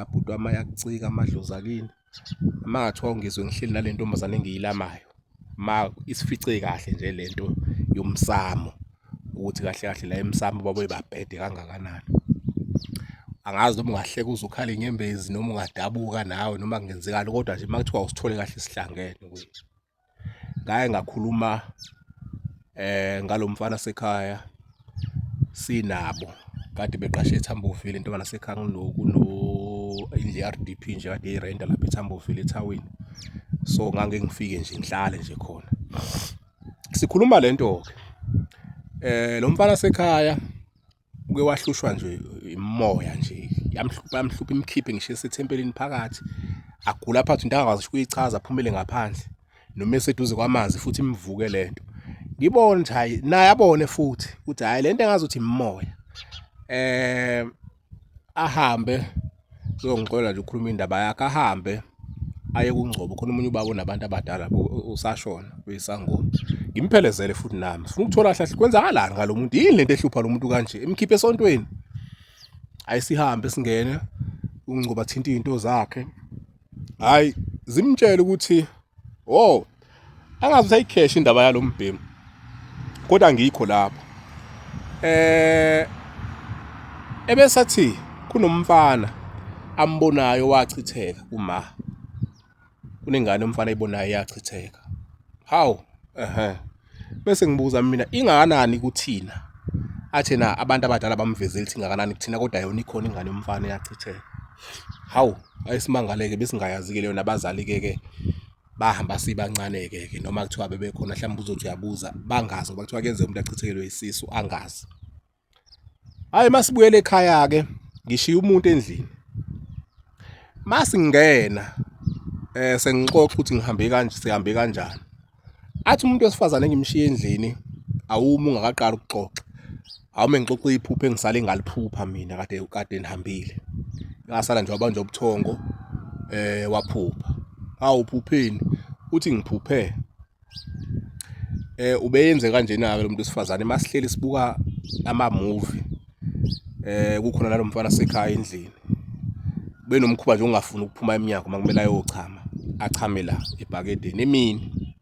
cha bhuti wami ayakucika amadlozi kini. Uma ngathiwa ungizwe ngihleli nale ntombazane engiyilamayo, ma isifice kahle nje lento yomsamo ukuthi kahle kahle la emsamo babe babhede kangakanani. Angazi noma ungahleka uze ukhale inyembezi noma ungadabuka nawe noma kungenzekani, kodwa nje makuthiwa usithole kahle sihlangene ukuthi ngaye ngakhuluma ngalomfana sekhaya sinabo kade beqashe eThamboville intobana sekhaya kuno indle RDP nje kade irenda lapha eThamboville ethawini. So ngange ngifike nje ngihlale nje khona sikhuluma lento ke lo mfana sekhaya uke wahlushwa nje imoya nje yamhlupha imkhiphe ngisho esethempelini phakathi agula phathi into angazi ukuyichaza aphumele ngaphandle noma eseduze kwamanzi futhi imvuke lento. Ngibona nje hayi naye abone futhi ukuthi hayi lento engazi ukuthi imoya ahambe uzongixolela nje ukhuluma indaba yakhe ahambe aye kungcobo khona umunye ubaba onabantu abadala usashona uyisangoma. Ngimphelezele futhi nami ufuna ukuthola hlahle kwenzakalani ngalomuntu yini lento ehlupha lo muntu kanje emkhiphe esontweni. Ayisihambe singene ungcoba thinta izinto zakhe hayi zimtshela ukuthi angazi ukuthi ayikhesh indaba yalombhemu kodwa ngikho lapho ebesathi kunomfana ambonayo wachitheka kunengane umfana eyibonayo yachitheka. Hawu bese ngibuza mina ingakanani kuthina athena abantu abadala bamvezela ukuthi ingakanani kuthina kodwa yona ikhona ingane yomfana yachitheka. Hawu ayisimangaleke besingayazi ke leyo nabazali ke bahamba sibancane ke noma kuthiwa bebekhona mhlawumbe uzothi uyabuza bangazi ngoba kuthiwa kuyenza umuntu achithekelwe isisu angazi. Hayi masibuyele ekhaya ke ngishiya umuntu endlini masingena sengixoxa ukuthi ngihambe kanje sihambe kanjani. Athi umuntu wesifazane engimshiya endlini awuma ungakaqala ukuxoxa awume ngixoxa iphupho engisale ngaliphupha mina kade nihambile ngasala nje wabanje ubuthongo waphupha. Awuphupheni uthi ngiphuphe ubeyenze kanjena ke lo muntu wesifazane masihleli sibuka ama movie kukhona nalomfana sekhaya endlini benomkhuba nje ungafuni ukuphuma eminyango makumele ayochama achame la ebhakedeni emini.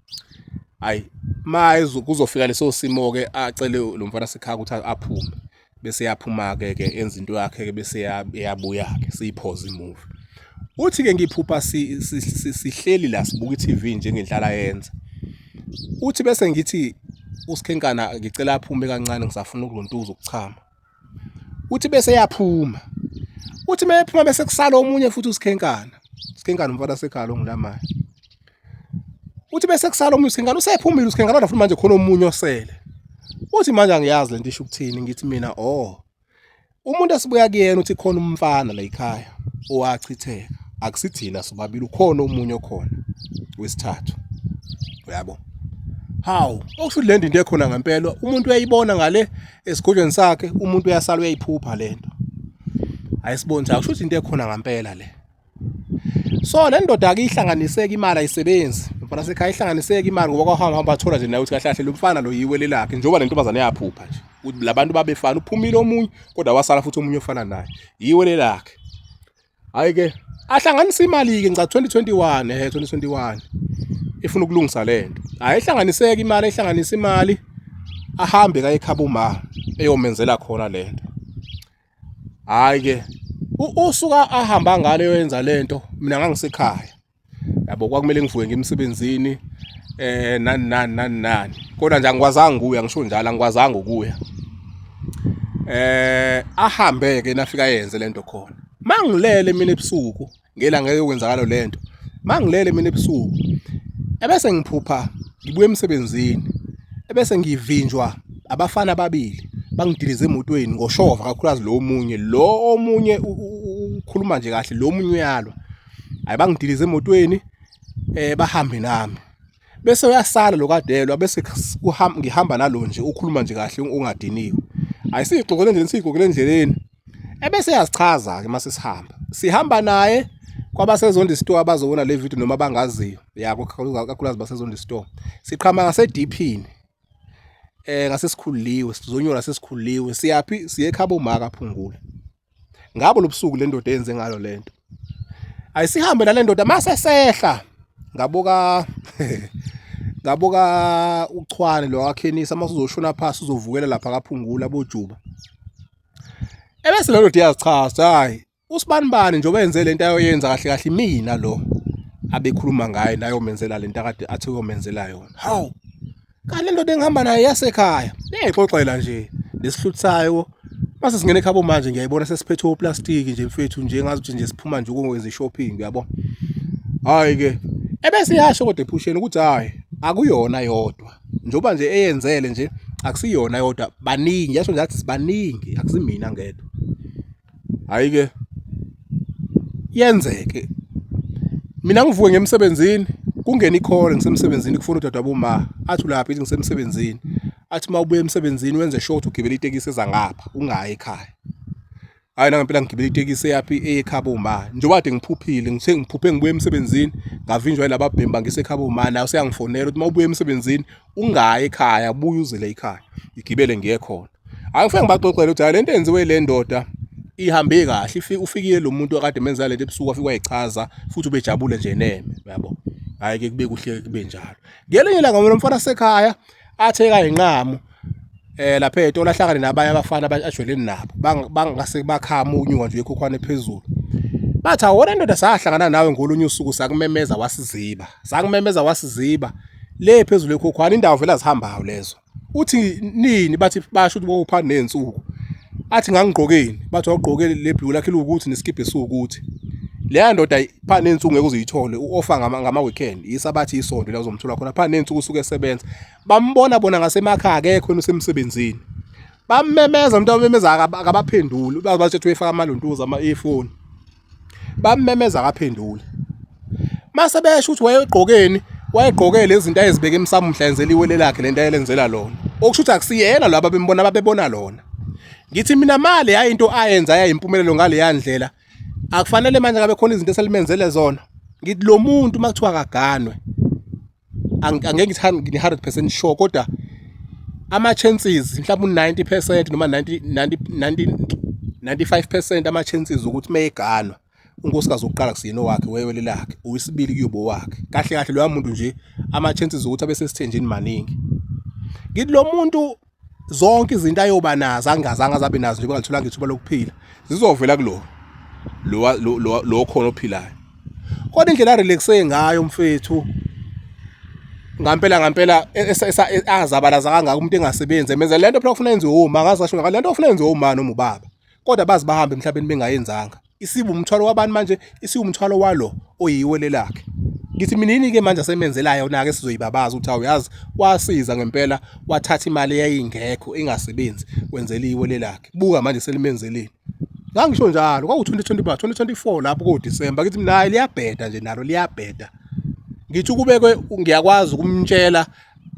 Hayi maye kuzofika leso simo ke acele lo mfana sekhaya ukuthi aphume bese yaphuma ke enza into yakhe ke bese yabuya ke siyiphoza imovie. Uthi ke ngiphupha sihleli la sibuka iTV njengendlala yenza. Uthi bese ngithi usikhenkana ngicela aphume kancane ngisafuna ukulontuza ukuchama. Uthi bese yaphuma. Uthi mayephuma bese kusala omunye futhi usikhenkana umfana sekhaya lo ngilamayo. Uthi bese kusala omunye usikhenkana usephumile usikhenkana futhi manje khona omunye osele. Uthi manje angiyazi lento isho ukuthini ngithi mina umuntu asibuya kuyena uthi khona umfana la ekhaya owachitheka akusithina sobabili ukhona omunye okhona wesithathu uyabo. Hawu okusho le into ekhona ngempela umuntu uyayibona ngale esigodlweni sakhe umuntu uyasala uyayiphupha lento ayisiboni cha kusho ukuthi into ekhona ngempela le. So le ndoda ake ihlanganiseke imali ayisebenzi mfana sekhaya ihlanganiseke imali ngoba kwahamba athola nje naye uthi kahle kahle lo mfana lo yiwele lakhe njengoba lentombazane yaphupha nje ukuthi labantu babefana uphumile omunye kodwa wasala futhi omunye ofana naye yiwele lakhe. Hayi ke ahlanganisa imali ke ngicathi 2021 ifuna ukulungisa lento. Hayi ihlanganisa imali ahambe kaye ekhaba uma eyomenzela khona lento. Hayi ke usuka ahamba ngale yoyenza lento mina ngangisekhaya yabo kwakumele ngivuke ngimsebenzini nani kodwa nje angikwazanga ukuya ngisho njalo angikwazanga ukuya. Ahambe ke nafika yenze lento khona mangilele mina ebusuku ngelanga eyokwenzakala lento mangilele mina ebusuku ebese ngiphupha ngibuye emsebenzini ebese ngivinjwa abafana ababili bangidilize emotweni ngoshova kakhulukazi lo omunye ukhuluma nje kahle lo omunye uyalwa hayi bangidilize emotweni bahambe nami bese uyasala lokadelwa bese ngihamba nalo nje ukhuluma nje kahle ungadiniwe. Ayisixoxele endleleni ebese yazichaza ke mase sihamba naye kwabasezondi store abazobona le video noma bangaziyo yako kakhulukazi basezondi store siqhama ngaseDiphini ngasesikhululiwe sizonyola sesikhululiwe siyapi siye ekhaba uMaka aphungula ngabo lobusuku le ndoda yenze ngalo lento ayisihambe nale ndoda mase sehla ngabuka ngabuka uchwane lo wakhenisa mase uzoshona phansi uzovukela lapha kaphungula bojuba ebese lelo ndoda iyazichaza hayi usibanibani njengoba yenze lento ayoyenza kahle kahle mina lo abekhuluma ngaye nayo menzela lento akade athi uyomenzela yona hawu kanti ndoda engihamba naye yasekhaya nexoxela nje lesihluthayo mase singene ekhabo manje ngiyayibona sesiphethe oplastic nje mfethu nje ngathi nje siphuma nje ukwenza shopping uyabo hayi ke ebese yasho kodwa ephusheni ukuthi hayi akuyona yodwa njoba nje eyenzele nje akusiyona yodwa baningi yasho nje athi sibaningi akusimina ngedwa hayi ke yenzeke mina ngivuke ngemsebenzini kungena ikhole ngisemsebenzini kufuna udadwa boma athi lapha ithi ngisemsebenzini athi mawubuye emsebenzini wenze short ugibela itekisi eza ngapha ungayi ekhaya hayi ngempela ngigibela itekisi yapi ekhaba uma njengoba kade ngiphuphile ngithe ngiphuphe ngibuye emsebenzini ngavinjwa yilaba bhemba ngisekhaba uma nayo seyangifonela ukuthi mawubuye emsebenzini ungayi ekhaya buye uzele ekhaya igibele ngiye khona angifike ngibaxoxela ukuthi le nto enziwe le ndoda ihambe kahle ufikile lo muntu akade menza lento ebusuku afika wayichaza futhi ubejabule nje neme yabo hayi ke kube kuhle kube njalo ngelinye ilanga lo mfana sekhaya atheka inqamo lapha ethola hlangane nabanye abafana abajweleni nabo bangase bakhama unyuka nje ekhokhwane ephezulu bathi awona ndoda sahlangana nawe ngolunye usuku sakumemeza wasiziba le phezulu ekhokhwane indawo vela zihambayo lezo uthi nini bathi basho ukuthi bopha nensuku athi ngangigqokeni bathi wagqokele le blue lakhe ukuthi nesikiphe sukuthi leya ndoda pha nensuku ngeke uzuyithole uofa ngama weekend isabathi isonto la uzomthola khona pha nensuku usuke esebenza bambona bona ngasemakhaya akekho usemsebenzini bammemeza umuntu abamemeza akabaphenduli bathi uyefaka amalontuza ama-earphone bammemeza akaphenduli mase besho ukuthi wayegqokele lezi zinto ayezibeke emsamo mhlenzela iwele lakhe lento ayelenzela lona okusho ukuthi akusiyena laba babebona lona ngithi mina mali hayi into ayenza yayimpumelelo ngale yandlela akufanele manje ngabe khona izinto eselimenzele zona ngithi lo muntu makuthiwa kaganwe angeke ngithi 100% sure kodwa ama chances mhlawumbe 90% noma 95% ama chances ukuthi mayeganwa unkosikazi oqala kusiyena wakhe wewele lakhe uyisibili kuyobo wakhe kahle kahle lo muntu nje ama chances ukuthi abe sesithenjini maningi ngithi lo muntu zonke izinto ayoba nazo angazange azabe nazo njengoba ngithola ngithuba lokuphila zizovela kulo lo khona ophilayo kodwa indlela relaxe ngayo mfethu ngampela azabalaza kangaka umuntu engasebenzi emenza lento phela ufuna yenziwe uma ngazasho lento ufuna yenziwe uma noma ubaba kodwa bazi bahambe emhlabeni bengayenzanga isibu umthwalo wabani manje isibu umthwalo walo oyiwele lakhe ngithi minini ke manje asemenzelayo na ke sizoyibabaza ukuthi awuyazi wasiza ngempela wathatha imali eyayingekho engasebenzi wenzela iwele lakhe buka manje selimenzeleni ngangisho njalo kwaku-2024 lapho ko-December ngithi mina hayi liyabheda nje nalo liyabheda ngithi ukubekwe ngiyakwazi ukumtshela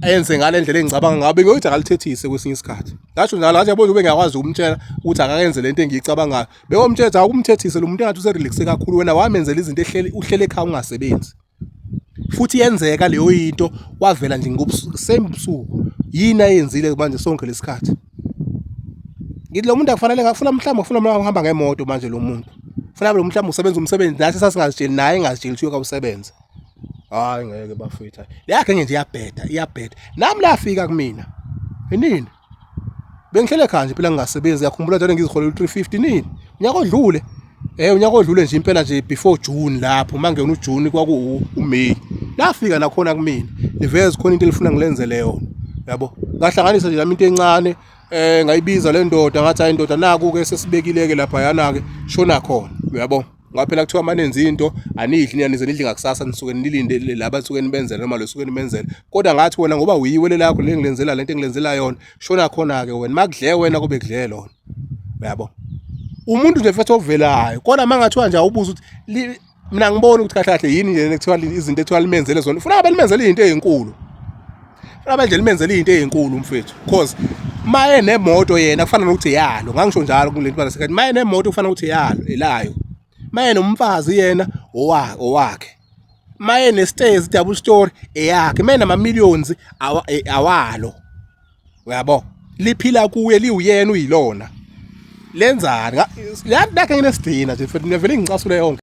enze ngale ndlela engicabanga ngabe ngokuthi akalithethise kwesinye isikhathi ngasho njalo ngathi yabo ube ngiyakwazi ukumtshela ukuthi akakenze lento engiyicabangayo bekomthetha ukumthethise lo muntu engathi userelaxe kakhulu wena wamenzela izinto uhlele ekhaya ungasebenzi futhi yenzeka leyo into wavela nje ngobusuku yini ayenzile manje sonke lesikhathi ngithi lo muntu akufanele ngafuna mhlawumbe ufuna ukuhamba ngemoto manje lo muntu ufuna lo mhlawumbe usebenza umsebenzi nathi sasingazitsheli naye engazitsheli ukuthi uyakawusebenza hayi ngeke bafetha yakhe nje iyabheda nami lafika kumina nini bengihlele ekhaya nje phela ngingasebenzi yakhumbula njalo ngiziholela 350 nini unyaka odlule unyaka odlule nje impela nje before June lapho mangena uJune kwaku uMay lafika nakhona kumina liveze khona into elifuna ngilenzele yona yabo ngahlanganisa nje lami into encane ngayibiza le ndoda ngathi hayi indoda naku ke sesibekileke lapha yana ke shona khona uyabo ngaphela kuthiwa manenza into anidli niyanize nidli ngakusasa nisuke nilinde laba nisuke nibenzela noma lo suke nibenzela kodwa ngathi wena ngoba uyiwele lakho lengilenzela lento engilenzela yona shona khona ke wena makudle wena kube kudle lona uyabo umuntu nje futhi ovelayo kodwa mangathiwa nje awubuza ukuthi mina ngibona ukuthi kahle kahle yini nje nekuthiwa izinto ethiwa limenzele zona ufuna abe limenzele izinto ezinkulu ufuna abe nje limenzele izinto ezinkulu mfethu because maye nemoto yena kufana nokuthi yalo ngangisho njalo kulento bala sekhathi maye nemoto kufana ukuthi yalo elayo maye nomfazi yena owakhe maye nestairs double story eyakhe maye nama millions awalo uyabo liphila kuye liuyena uyilona lenzani lakhe nginesidina nje futhi nevele ngicasule yonke